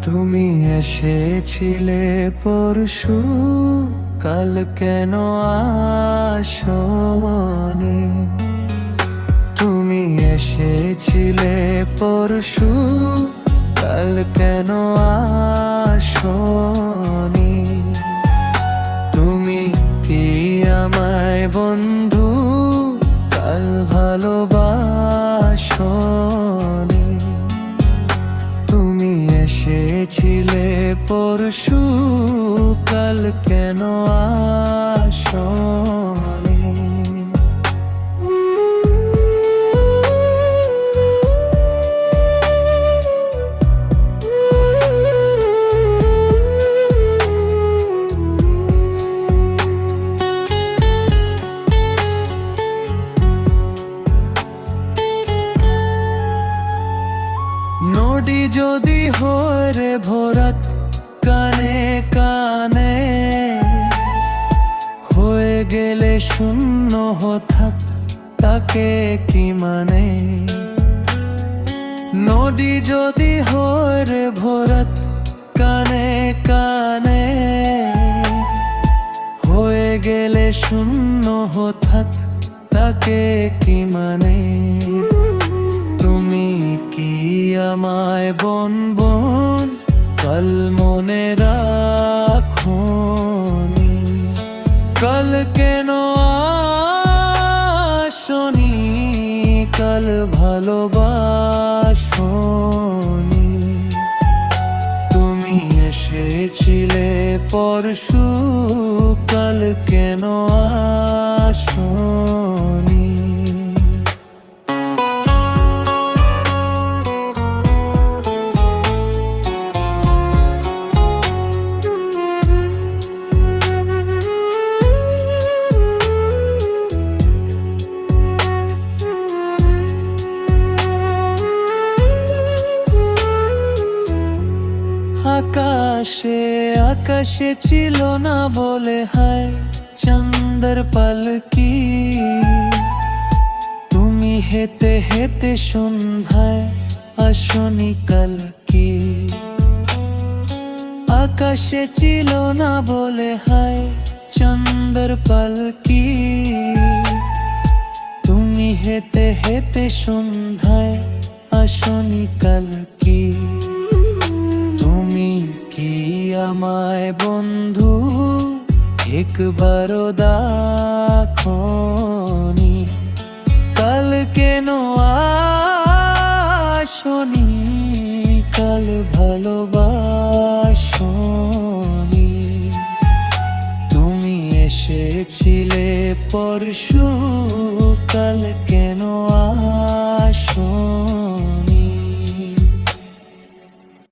তুমি এসেছিলে পরশু, কাল কেন আসোনি? তুমি এসেছিলে পরশু, কাল কেন আসোনি? তুমি কি আমায় বন্ধু কাল ভালোবাসোনি? তুমি এসেছিলে পরশু, কাল কেন আসোনি? নদী যদি হয় রে ভরাত, কানে কানে হয়ে গেলে শূন্য হঠাৎ, তাকে কি মানে? নদী যদি হয় রে ভরাত, কানে কানে হয়ে গেলে শূন্য হঠাৎ, তাকে কি মানে? তুমি কি আমায় বন বন কাল মনে রাখোনি? কাল কেন আসোনি? কাল ভালোবাসোনি? তুমি এসেছিলে পরশু, কাল কেন আসোনি? আকাশে আকাশে ছিল না বলে হায় চাঁদের পালকি, তুমি হেতে হেতে সন্ধ্যায় আসনি কাল কি? আকাশে ছিল না বলে হায় চাঁদের পালকি, তুমি হেতে হেতে সন্ধ্যায় আসনি কাল কি? তুমি কি আমায় বন্ধু একবারও দেখোনি? কাল কেন আসোনি? কাল ভালোবাসোনি? তুমি এসেছিলে পরশু, কাল কেন আসোনি?